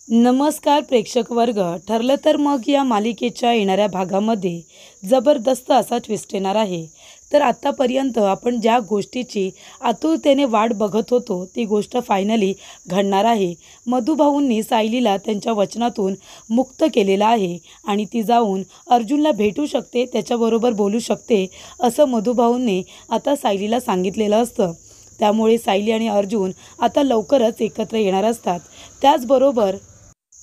नमस्कार प्रेक्षक वर्ग. ठरलं तर मग या मालिकेच्या येणाऱ्या भागामध्ये जबरदस्त असा ट्विस्ट येणार आहे. तर आत्तापर्यंत आपण ज्या गोष्टीची आतुरतेने वाट बघत होतो ती गोष्ट फायनली घडणार आहे. मधुभाऊंनी सायलीला त्यांच्या वचनातून मुक्त केलेलं आहे आणि ती जाऊन अर्जुनला भेटू शकते, त्याच्याबरोबर बोलू शकते असं मधुभाऊंनी आता सायलीला सांगितलेलं असतं. त्यामुळे सायली आणि अर्जुन आता लवकरच एकत्र येणार असतात. त्याचबरोबर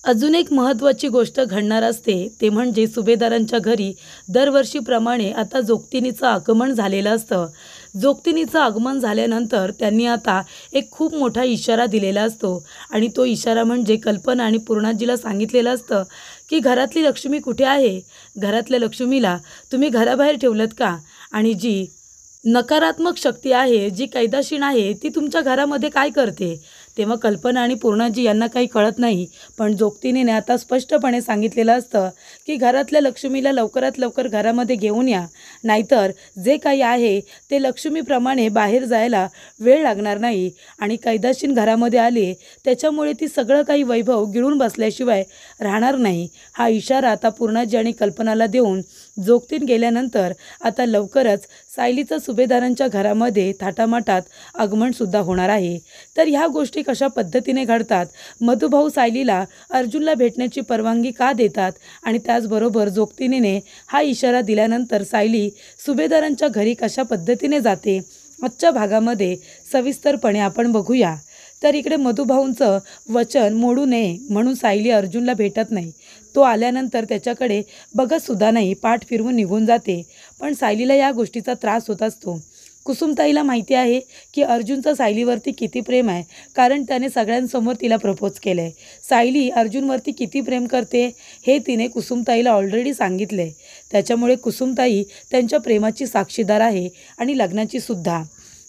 अजून एक महत्त्वाची गोष्ट घडणार असते, ते म्हणजे सुभेदारांच्या घरी दरवर्षीप्रमाणे आता जोगतिनीचं आगमन झालेलं असतं. जोगतिनीचं आगमन झाल्यानंतर त्यांनी आता एक खूप मोठा इशारा दिलेला असतो आणि तो इशारा म्हणजे कल्पना आणि पूर्णाजीला सांगितलेलं असतं की घरातली लक्ष्मी कुठे आहे? घरातल्या लक्ष्मीला तुम्ही घराबाहेर ठेवलंत का? आणि जी नकारात्मक शक्ती आहे, जी कैदाशीन आहे, ती तुमच्या घरामध्ये काय करते? तेव्हा कल्पना आणि पूर्णाजी यांना काही कळत नाही, पण जोगतिनीने आता स्पष्टपणे सांगितलेलं असतं की घरातल्या लक्ष्मीला लवकरात लवकर घरामध्ये घेऊन या, नाहीतर जे काही आहे ते लक्ष्मीप्रमाणे बाहेर जायला वेळ लागणार नाही आणि कैदाशीन घरामध्ये आले त्याच्यामुळे ती सगळं काही वैभव गिळून बसल्याशिवाय राहणार नाही. हा इशारा आता पूर्णाजी आणि कल्पनाला देऊन जोगतीन गेल्यानंतर आता लवकरच सायलीचं सुभेदारांच्या घरामध्ये थाटामाटात आगमनसुद्धा होणार आहे. तर ह्या गोष्टी कशा पद्धतीने घडतात, मधुभाऊ सायलीला अर्जुनला भेटण्याची परवानगी का देतात आणि त्याचबरोबर जोगतिनीने हा इशारा दिल्यानंतर सायली सुभेदारांच्या घरी कशा पद्धतीने जाते, आजच्या भागामध्ये सविस्तरपणे आपण बघूया. तर इकडे मधुभाऊंचं वचन मोडू नये म्हणून सायली अर्जुनला भेटत नाही. तो आल्यानंतर त्याच्याकडे बघतसुद्धा नाही, पाठ फिरवून निघून जाते. पण सायलीला या गोष्टीचा त्रास होत असतो. कुसुमताईला माहिती आहे की अर्जुनचं सायलीवरती किती प्रेम आहे, कारण त्याने सगळ्यांसमोर तिला प्रपोज केलं आहे. सायली अर्जुनवरती किती प्रेम करते हे तिने कुसुमताईला ऑलरेडी सांगितलं आहे. त्याच्यामुळे कुसुमताई त्यांच्या प्रेमाची साक्षीदार आहे आणि लग्नाची सुद्धा.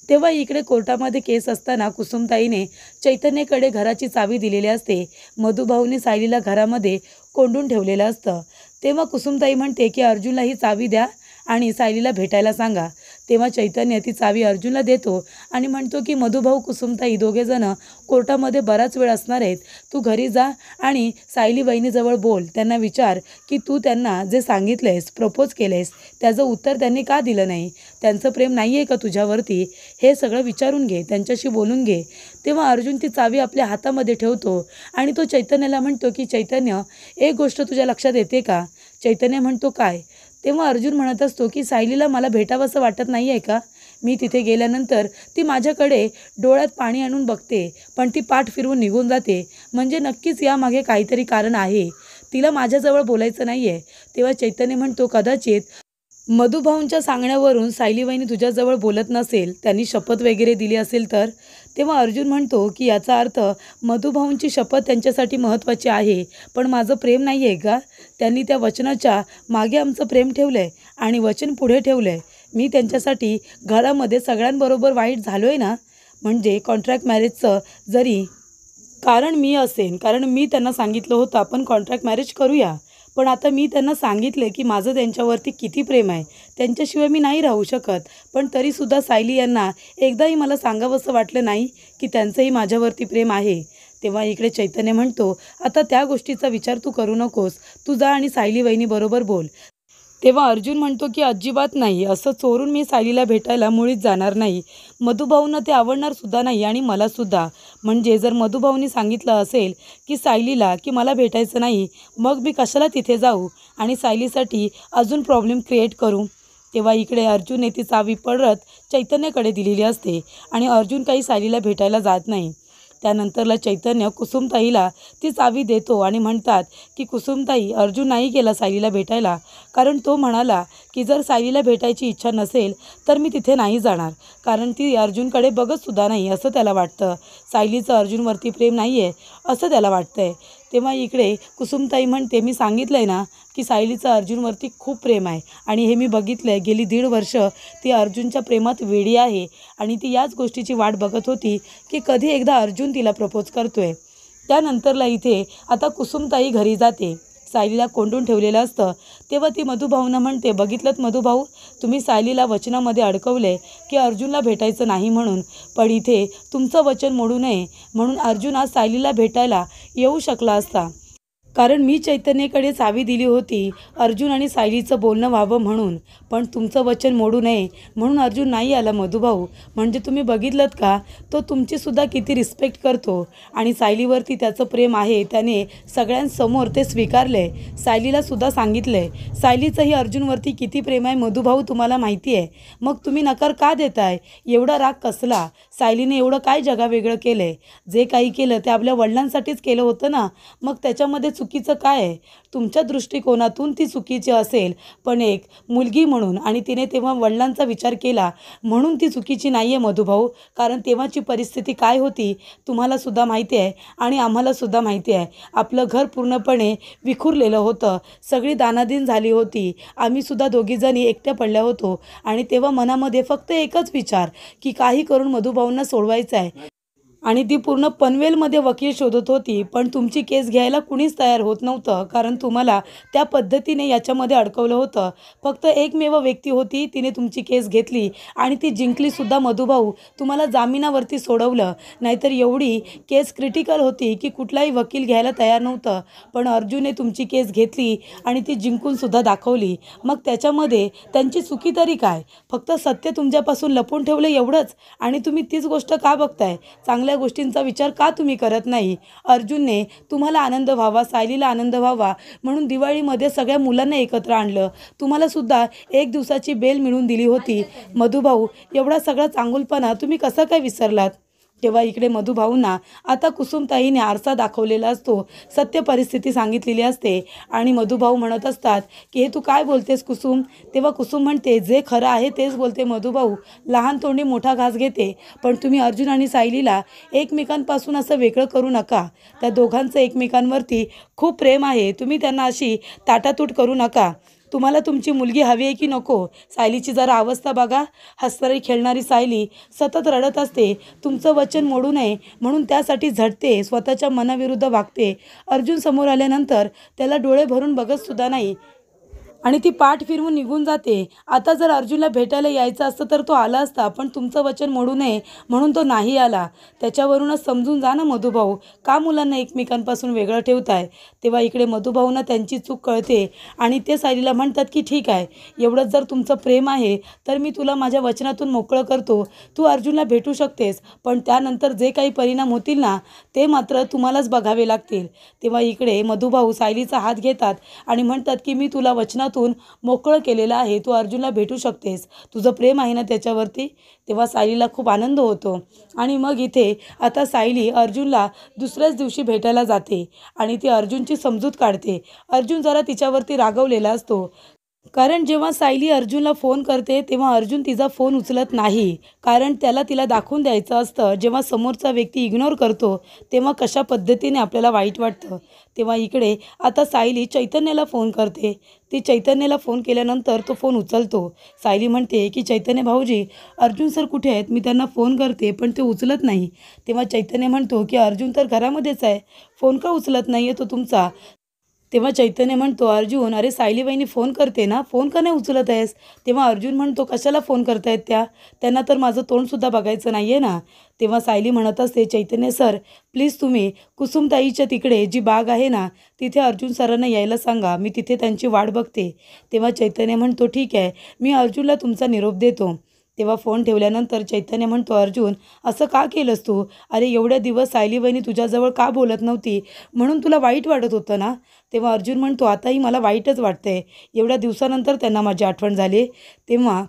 तेव्हा इकडे कोर्टामध्ये केस असताना कुसुमताईने चैतन्यकडे घराची चावी दिलेली असते. मधुभाऊने सायलीला घरामध्ये कोंडून ठेवलेलं असतं. तेव्हा कुसुमताई म्हणते की अर्जुनला ही चावी द्या आणि सायलीला भेटायला सांगा. तेव्हा चैतन्य ती चावी अर्जुनला देतो आणि म्हणतो की मधुभाऊ कुसुमताई दोघेजणं कोर्टामध्ये बराच वेळ असणार आहेत, तू घरी जा आणि सायली वहिनीजवळ बोल, त्यांना विचार की तू त्यांना जे सांगितलेस, प्रपोज केलेस त्याचं उत्तर त्यांनी का दिलं नाही, त्यांचं प्रेम नाही आहे का तुझ्यावरती, हे सगळं विचारून घे, त्यांच्याशी बोलून घे. तेव्हा अर्जुन ती चावी आपल्या हातामध्ये ठेवतो आणि तो चैतन्याला म्हणतो की चैतन्य, एक गोष्ट तुझ्या लक्षात येते का? चैतन्य म्हणतो काय? तेव्हा अर्जुन म्हणत असतो की सायलीला मला भेटावंसं वाटत नाही आहे का? मी तिथे गेल्यानंतर ती माझ्याकडे डोळ्यात पाणी आणून बघते, पण ती पाठ फिरवून निघून जाते, म्हणजे नक्कीच यामागे काहीतरी कारण आहे, तिला माझ्याजवळ बोलायचं नाही आहे. तेव्हा चैतन्य म्हणतो कदाचित मधुभाऊंच्या सांगण्यावरून सायली वहिनी तुझ्याजवळ बोलत नसेल, त्यांनी शपथ वगैरे दिली असेल तर. तेव्हा अर्जुन म्हणतो की याचा अर्थ मधुभाऊंची शपथ त्यांच्यासाठी महत्त्वाची आहे, पण माझं प्रेम नाही आहे का? त्यांनी त्या वचनाच्या मागे आमचं प्रेम ठेवलं आहे आणि वचन पुढे ठेवलं आहे. मी त्यांच्यासाठी घरामध्ये सगळ्यांबरोबर वाईट झालो आहे ना, म्हणजे कॉन्ट्रॅक्ट मॅरेजचं जरी कारण मी असेन, कारण मी त्यांना सांगितलं होतं आपण कॉन्ट्रॅक्ट मॅरेज करूया, पण आता मी त्यांना सांगितलं की माझं त्यांच्यावरती किती प्रेम आहे, त्यांच्याशिवाय मी नाही राहू शकत. पण तरीसुद्धा सायली यांना एकदाही मला सांगावंसं वाटलं नाही की त्यांचंही माझ्यावरती प्रेम आहे. तेव्हा इकडे चैतन्य म्हणतो आता त्या गोष्टीचा विचार तू करू नकोस, तू जा आणि सायली वहिनीबरोबर बोल. तेव्हा अर्जुन म्हणतो की अजिबात नाही, असं चोरून मी सायलीला भेटायला मुळीच जाणार नाही. मधुभाऊंना ते आवडणार सुद्धा नाही आणि मलासुद्धा. म्हणजे जर मधुभाऊंनी सांगितलं असेल की सायलीला की मला भेटायचं नाही, मग मी कशाला तिथे जाऊ आणि सायलीसाठी अजून प्रॉब्लेम क्रिएट करू. तेव्हा इकडे अर्जुनने ती चावी परत चैतन्याकडे दिलेली असते आणि अर्जुन काही सायलीला भेटायला जात नाही. त्यानंतरला चैतन्य कुसुमताईला ती चावी देतो आणि म्हणतात की कुसुमताई, अर्जुन नाही गेला सायलीला भेटायला, कारण तो म्हणाला की जर सायलीला भेटायची इच्छा नसेल तर मी तिथे नाही जाणार, कारण ती अर्जुनकडे बघतसुद्धा नाही असं त्याला वाटतं, सायलीचं अर्जुनवरती प्रेम नाही आहे असं त्याला वाटतं आहे. तेव्हा इकडे कुसुमताई म्हणते मी सांगितलं आहे ना की सायलीचं अर्जुनवरती खूप प्रेम आहे आणि हे मी बघितलं आहे, गेली 1.5 वर्ष ती अर्जुनच्या प्रेमात वेडी आहे आणि ती याच गोष्टीची वाट बघत होती की कधी एकदा अर्जुन तिला प्रपोज करतोय. त्यानंतरला इथे आता कुसुमताई घरी जाते. सायलीला कोंडून ठेवलेलं असतं, तेव्हा ती मधुभाऊंना म्हणते, बघितलंत मधुभाऊ, तुम्ही सायलीला वचनामध्ये अडकवले की अर्जुनला भेटायचं नाही म्हणून, पण इथे तुमचं वचन मोडू नये म्हणून अर्जुन आज सायलीला भेटायला येऊ शकला असता. कारण मी चैतन्यकडे चावी दिली होती अर्जुन आणि सायलीचं बोलणं व्हावं म्हणून, पण तुमचं वचन मोडू नये म्हणून अर्जुन नाही आला मधुभाऊ. म्हणजे तुम्ही बघितलंत का, तो तुमचीसुद्धा किती रिस्पेक्ट करतो आणि सायलीवरती त्याचं प्रेम आहे, त्याने सगळ्यांसमोर ते स्वीकारलं आहे, सायलीलासुद्धा सांगितलं आहे. सायलीचंही अर्जुनवरती किती प्रेम आहे मधुभाऊ तुम्हाला माहिती आहे. मग तुम्ही नकार का देताय? एवढा राग कसला? सायलीने एवढं काय जगावेगळं केलं आहे? जे काही केलं ते आपल्या वडिलांसाठीच केलं होतं ना, मग त्याच्यामध्ये चुकीचं काय आहे? तुमच्या दृष्टिकोनातून ती चुकीची असेल, पण एक मुलगी म्हणून आणि तिने तेव्हा वडिलांचा विचार केला म्हणून ती चुकीची नाही आहे मधुभाऊ. कारण तेव्हाची परिस्थिती काय होती तुम्हालासुद्धा माहिती आहे आणि आम्हालासुद्धा माहिती आहे. आपलं घर पूर्णपणे विखुरलेलं होतं, सगळी दानादिन झाली होती, आम्हीसुद्धा दोघीजणी एकट्या पडल्या होतो आणि तेव्हा मनामध्ये फक्त एकच विचार की काही करून मधुभाऊंना सोडवायचं आहे. आणि ती पूर्ण पनवेलमध्ये वकील शोधत होती, पण तुमची केस घ्यायला कुणीच तयार होत नव्हतं, कारण तुम्हाला त्या पद्धतीने याच्यामध्ये अडकवलं होतं. फक्त एकमेव व्यक्ती होती, तिने तुमची केस घेतली आणि ती जिंकलीसुद्धा मधुभाऊ. तुम्हाला जामिनावरती सोडवलं, नाहीतर एवढी केस क्रिटिकल होती की कुठलाही वकील घ्यायला तयार नव्हतं, पण अर्जुनने तुमची केस घेतली आणि ती जिंकूनसुद्धा दाखवली. मग त्याच्यामध्ये त्यांची चुकी तरी काय? फक्त सत्य तुमच्यापासून लपवून ठेवलं एवढंच, आणि तुम्ही तीच गोष्ट का बघताय? चांगल्या गोष्टींचा विचार का तुम्ही करत नाही? अर्जुनने तुम्हाला आनंद व्हावा, सायलीला आनंद व्हावा म्हणून दिवाळीमध्ये सगळ्या मुलांना एकत्र आणलं, तुम्हाला सुद्धा 1 दिवसाची बेल मिळून दिली होती. मधुभाऊ, एवढा सगळा चांगुलपणा तुम्ही कसा काय विसरलात? तेव्हा इकडे मधुभाऊंना आता कुसुमताईने आरसा दाखवलेला असतो, सत्य परिस्थिती सांगितलेली असते आणि मधुभाऊ म्हणत असतात की हे तू काय बोलतेस कुसुम? तेव्हा कुसुम म्हणते, जे खरं आहे तेच बोलते मधुभाऊ, लहान तोंडी मोठा घास घेते, पण तुम्ही अर्जुन आणि सायलीला एकमेकांपासून असं वेगळं करू नका. त्या दोघांचं एकमेकांवरती खूप प्रेम आहे, तुम्ही त्यांना अशी ताटातूट करू नका. तुम्हाला तुमची मुलगी हवी आहे की नको? सायलीची जरा अवस्था बघा, हसणारी खेळणारी सायली सतत रडत असते, तुमचं वचन मोडू नये म्हणून त्यासाठी झटते, स्वतःच्या मनाविरुद्ध वागते. अर्जुन समोर आल्यानंतर त्याला डोळे भरून बघतसुद्धा नाही आणि ती पाठ फिरवून निघून जाते. आता जर अर्जुनला भेटायला यायचं असतं तर तो आला असता, पण तुमचं वचन मोडू नये म्हणून तो नाही आला. त्याच्यावरूनच समजून जा ना मधुभाऊ, का मुलांना एकमेकांपासून वेगळं ठेवताय? तेव्हा इकडे मधुभाऊंना त्यांची चूक कळते आणि ते सायलीला म्हणतात की ठीक आहे, एवढंच जर तुमचं प्रेम आहे तर मी तुला माझ्या वचनातून मोकळं करतो, तू अर्जुनला भेटू शकतेस, पण त्यानंतर जे काही परिणाम होतील ना ते मात्र तुम्हालाच बघावे लागतील. तेव्हा इकडे मधुभाऊ सायलीचा हात घेतात आणि म्हणतात की मी तुला वचनातून मोकळं केलेलं आहे, तू अर्जुनला भेटू शकतेस, तुझं प्रेम आहे ना त्याच्यावरती. तेव्हा सायलीला खूप आनंद होतो आणि मग इथे आता सायली अर्जुनला दुसऱ्याच दिवशी भेटायला जाते आणि ती अर्जुनची समजूत काढते. अर्जुन जरा तिच्यावरती रागवलेला असतो, कारण जेव्हा सायली अर्जुनला फोन करते तेव्हा अर्जुन तिचा फोन उचलत नाही, कारण त्याला तिला दाखवून द्यायचं असतं जेव्हा समोरचा व्यक्ती इग्नोर करतो तेव्हा कशा पद्धतीने आपल्याला वाईट वाटतं. तेव्हा इकडे आता सायली चैतन्याला फोन करते. ती चैतन्याला फोन केल्यानंतर तो फोन उचलतो. सायली म्हणते की चैतन्य भाऊजी, अर्जुन सर कुठे आहेत? मी त्यांना फोन करते पण ते उचलत नाही. तेव्हा चैतन्य म्हणतो की अर्जुन तर घरामध्येच आहे, फोन का उचलत नाही आहे तो तुमचा? तेव्हा चैतन्य म्हणतो, अर्जुन, अरे सायली वहिनी फोन करते ना, फोन का नाही उचलत आहेस? तेव्हा अर्जुन म्हणतो, कशाला फोन करतायत त्या? त्यांना तर माझं तोंडसुद्धा बघायचं नाही आहे ना. तेव्हा सायली म्हणत असते, चैतन्य सर प्लीज तुम्ही कुसुमताईच्या तिकडे जी बाग आहे ना तिथे अर्जुन सरांना यायला सांगा, मी तिथे त्यांची वाट बघते. तेव्हा चैतन्य म्हणतो, ठीक आहे, मी अर्जुनला तुमचा निरोप देतो. तेव्हा फोन ठेवल्यानंतर चैतन्य म्हणतो, अर्जुन असं का केलंस तू? अरे एवढ्या दिवस सायली वहिनी तुझ्याजवळ का बोलत नव्हती म्हणून तुला वाईट वाटत होतं ना? तेव्हा अर्जुन म्हणतो, आताही मला वाईटच वाटतंय, एवढ्या दिवसानंतर त्यांना माझी आठवण झाली. तेव्हा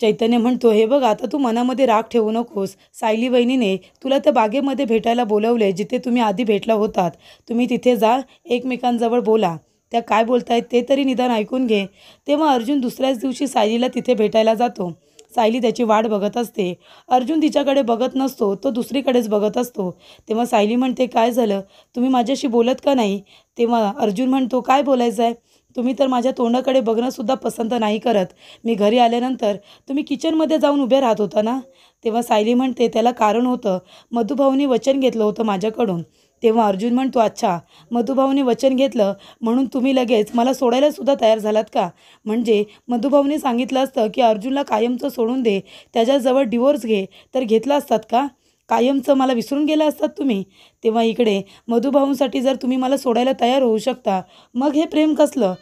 चैतन्य म्हणतो, हे बघ आता तू मनामध्ये राग ठेवू नकोस, सायली वहिनीने तुला त्या बागेमध्ये भेटायला बोलवले जिथे तुम्ही आधी भेटला होतात, तुम्ही तिथे जा, एकमेकांजवळ बोला, त्या काय बोलतायत ते तरी निदान ऐकून घे. तेव्हा अर्जुन दुसऱ्याच दिवशी सायलीला तिथे भेटायला जातो. सायली त्याची वाट बघत असते. अर्जुन तिच्याकडे बघत नसतो, तो दुसरीकडेच बघत असतो. तेव्हा सायली म्हणते, काय झालं, तुम्ही माझ्याशी बोलत का नाही? तेव्हा अर्जुन म्हणतो, काय बोलायचं आहे, तुम्ही तर माझ्या तोंडाकडे बघणंसुद्धा पसंत नाही करत. मी घरी आल्यानंतर तुम्ही किचनमध्ये जाऊन उभे राहत होता ना. तेव्हा सायली म्हणते, त्याला कारण होतं, मधुभाऊनी वचन घेतलं होतं माझ्याकडून, तेव्हा अर्जुन म्हणतो, अच्छा, मधुभाऊने वचन घेतलं म्हणून तुम्ही लगेच मला सोडायला सुद्धा तयार झालात का? म्हणजे मधुभाऊने सांगितलं असतं की अर्जुनला कायमचं सोडून दे, त्याच्याजवळ डिवोर्स घे, तर घेतला असतात का? कायमचं मला विसरून गेला असतात तुम्ही? तेव्हा इकडे मधुभाऊंसाठी जर तुम्ही मला सोडायला तयार होऊ शकता, मग हे प्रेम कसलं?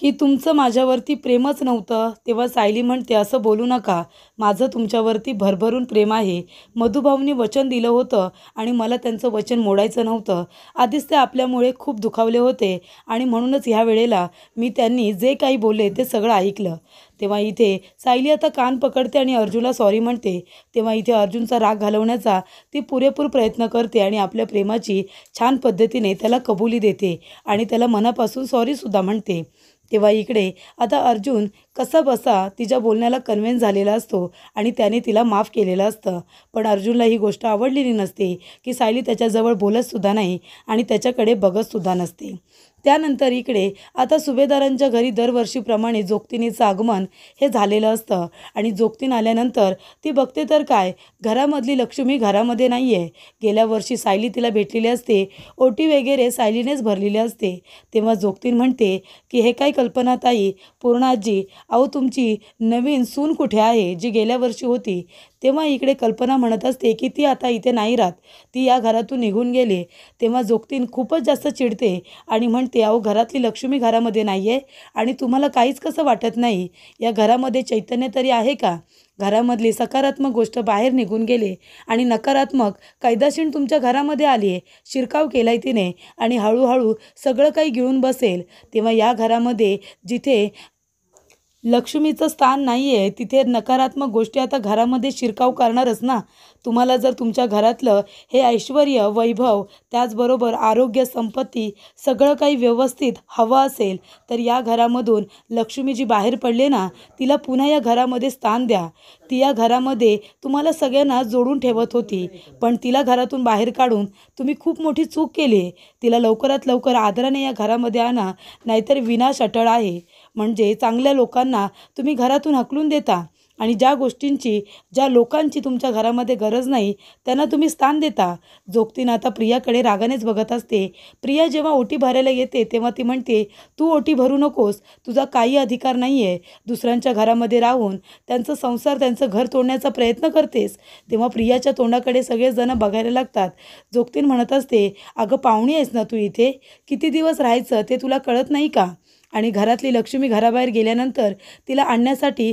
की तुमचं माझ्यावरती प्रेमच नव्हतं? तेव्हा सायली म्हणते, असं बोलू नका, माझं तुमच्यावरती भरभरून प्रेम आहे. मधुभाऊंनी वचन दिलं होतं आणि मला त्यांचं वचन मोडायचं नव्हतं. आधीच ते आपल्यामुळे खूप दुखावले होते आणि म्हणूनच ह्या वेळेला मी त्यांनी जे काही बोलले ते सगळं ऐकलं. तेव्हा इथे सायली आता कान पकडते आणि अर्जुनला सॉरी म्हणते. तेव्हा इथे अर्जुनचा राग घालवण्याचा ती पुरेपूर प्रयत्न करते आणि आपल्या प्रेमाची छान पद्धतीने त्याला कबुली देते आणि त्याला मनापासून सॉरीसुद्धा म्हणते. तेव्हा इकडे आता अर्जुन कसा बसा तिच्या बोलण्याला कन्व्हिन्स झालेला असतो आणि त्याने तिला माफ केलेलं असतं. पण अर्जुनला ही गोष्ट आवडलेली नसते की सायली त्याच्याजवळ बोलतसुद्धा नाही आणि त्याच्याकडे बघतसुद्धा नसते. त्यानंतर इकडे आता सुभेदारांच्या घरी दरवर्षीप्रमाणे जोगतिनीचं आगमन हे झालेलं असतं आणि जोगतीन आल्यानंतर ती बघते तर काय, घरामधली लक्ष्मी घरामध्ये नाही आहे. गेल्या वर्षी सायली तिला भेटलेली असते, ओटी वगैरे सायलीनेच भरलेली असते. तेव्हा जोगतीन म्हणते की हे काय कल्पनाताई, पूर्णाजी, अहो तुमची नवीन सून कुठे आहे जी गेल्या वर्षी होती? तेव्हा इकडे कल्पना म्हणत असते की ती आता इथे नाही राहत, ती या घरातून निघून गेली. तेव्हा जोगतीन खूपच जास्त चिडते आणि म्हणते, अहो घरातली लक्ष्मी घरामध्ये नाही आहे आणि तुम्हाला काहीच कसं वाटत नाही? या घरामध्ये चैतन्य तरी आहे का? घरामधली सकारात्मक गोष्ट बाहेर निघून गेले आणि नकारात्मक कैदाशीण तुमच्या घरामध्ये आली आहे. शिरकाव केलाय तिने आणि हळूहळू सगळं काही गिळून बसेल. तेव्हा या घरामध्ये जिथे लक्ष्मीचं स्थान नाही आहे तिथे नकारात्मक गोष्टी आता घरामध्ये शिरकाव करणारच ना. तुम्हाला जर तुमच्या घरातलं हे ऐश्वर, वैभव, त्याचबरोबर आरोग्य, संपत्ती सगळं काही व्यवस्थित हवं असेल तर या घरामधून लक्ष्मी जी बाहेर पडले ना, तिला पुन्हा या घरामध्ये स्थान द्या. ती या घरामध्ये तुम्हाला सगळ्यांना जोडून ठेवत होती, पण तिला घरातून बाहेर काढून तुम्ही खूप मोठी चूक केली आहे. तिला लवकरात लवकर आदराने या घरामध्ये आणा, नाहीतर विनाश अटळ आहे. म्हणजे चांगल्या लोकांना तुम्ही घरातून हाकलून देता आणि ज्या लोकांची तुमच्या घरामध्ये गरज नाही त्यांना तुम्ही स्थान देता. जोगतीन आता प्रियाकडे रागानेच बघत असते. प्रिया जेव्हा ओटी भरायला येते तेव्हा ती म्हणते, तू ओटी भरू नकोस, तुझा काही अधिकार नाही आहे. दुसऱ्यांच्या घरामध्ये राहून त्यांचं संसार, त्यांचं घर तोडण्याचा प्रयत्न करतेस. तेव्हा प्रियाच्या तोंडाकडे सगळेजण बघायला लागतात. जोगतीन म्हणत असते, अगं पाहुणी आहेस ना तू इथे, किती दिवस राहायचं ते तुला कळत नाही का? आणि घरातली लक्ष्मी घराबाहेर गेल्यानंतर तिला आणण्यासाठी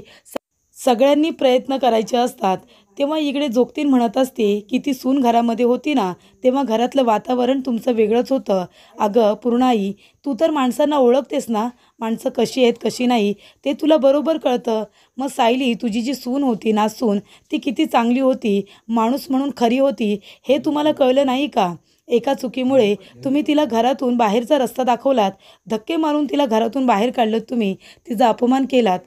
सगळ्यांनी प्रयत्न करायचे असतात. तेव्हा इकडे जोगतीन म्हणत असते की ती सून घरामध्ये होती ना, तेव्हा घरातलं वातावरण तुमचं वेगळंच होतं. अगं पूर्णाई, तू तर माणसांना ओळखतेस ना, माणसं कशी आहेत कशी नाही ते तुला बरोबर कळतं. मग सायली तुझी जी सून होती ना, सून ती किती चांगली होती, माणूस म्हणून खरी होती, हे तुम्हाला कळलं नाही का? एका चुकीमुळे तुम्ही तिला घरातून बाहेरचा रस्ता दाखवलात, धक्के मारून तिला घरातून बाहेर काढलं, तुम्ही तिचा अपमान केलात.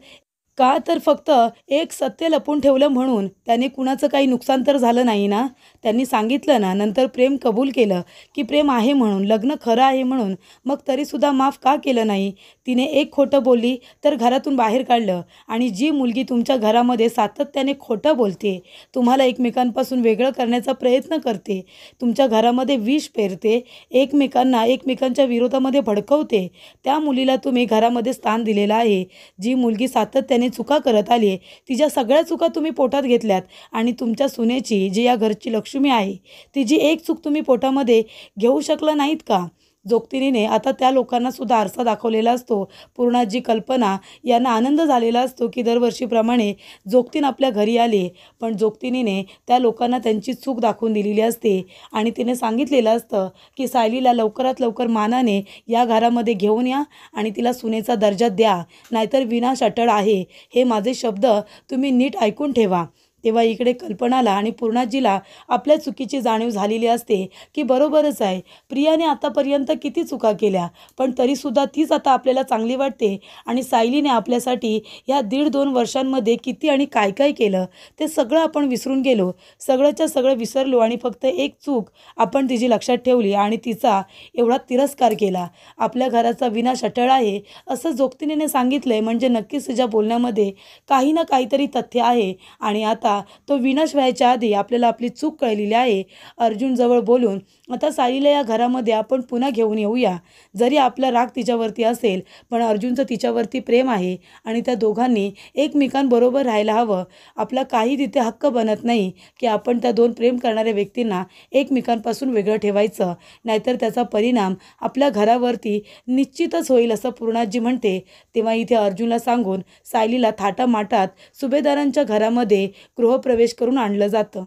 का तर फक्त एक सत्य लपून ठेवलं म्हणून. त्याने कुणाचं काही नुकसान तर झालं नाही ना. त्यांनी सांगितलं ना, नंतर प्रेम कबूल केलं की प्रेम आहे म्हणून, लग्न खरं आहे म्हणून, मग तरीसुद्धा माफ का केलं नाही? तिने एक खोटं बोलली तर घरातून बाहेर काढलं. आणि जी मुलगी तुमच्या घरामध्ये सातत्याने खोटं बोलते, तुम्हाला एकमेकांपासून वेगळं करण्याचा प्रयत्न करते, तुमच्या घरामध्ये विष पेरते, एकमेकांच्या विरोधामध्ये भडकवते, त्या मुलीला तुम्ही घरामध्ये स्थान दिलेलं आहे. जी मुलगी सातत्याने चुका करत आली आहे, तिच्या सगळ्या चुका तुम्ही पोटात घेतल्यात आणि तुमच्या सुनेची, जी या घरची लक्ष्मी आहे, तिची एक चूक तुम्ही पोटामध्ये घेऊ शकला नाहीत का? जोगतिनीने आता त्या लोकांना सुद्धा आरसा दाखवलेला असतो. पूर्णाजी, कल्पना यांना आनंद झालेला असतो की दरवर्षीप्रमाणे जोगतीन आपल्या घरी आले, पण जोगतिनीने त्या लोकांना त्यांची चूक दाखवून दिलेली असते आणि तिने सांगितलेलं असतं की सायलीला लवकरात लवकर मानाने या घरामध्ये घेऊन या आणि तिला सुनेचा दर्जा द्या, नाहीतर विनाश अटळ आहे. हे माझे शब्द तुम्ही नीट ऐकून ठेवा. तेव्हा इकडे कल्पनाला आणि पूर्णाजीला आपल्या चुकीची जाणीव झालेली असते की बरोबरच आहे, प्रियाने आतापर्यंत किती चुका केल्या, पण तरीसुद्धा तीच आता आपल्याला चांगली वाटते आणि सायलीने आपल्यासाठी या 1.5-2 वर्षांमध्ये किती आणि काय काय केलं ते सगळं आपण विसरून गेलो. सगळंच्या सगळं विसरलो आणि फक्त एक चूक आपण तिची लक्षात ठेवली आणि तिचा एवढा तिरस्कार केला. आपल्या घराचा विनाश अटळ आहे असं जोगतिनीने सांगितलंय म्हणजे नक्कीच तिच्या बोलण्यामध्ये काही ना काहीतरी तथ्य आहे आणि आता आता तो विनाश व्हायच्या आधी आपल्याला आपली चूक कळलेली आहे अर्जुनजवळ बोलून आता सायलीला या घरामध्ये आपण पुन्हा घेऊन येऊया. जरी आपला राग तिच्यावरती असेल पण अर्जुनचं तिच्यावरती प्रेम आहे आणि त्या दोघांनी एकमेकांबरोबर राहायला हवं. आपला काही तिथे हक्क बनत नाही की आपण त्या दोन प्रेम करणाऱ्या व्यक्तींना एकमेकांपासून वेगळं ठेवायचं, नाहीतर त्याचा परिणाम आपल्या घरावरती निश्चितच होईल असं पूर्णाजी म्हणते. तेव्हा इथे अर्जुनला सांगून सायलीला थाटामाटात सुभेदारांच्या घरामध्ये गृहप्रवेश करून आणलं जातं.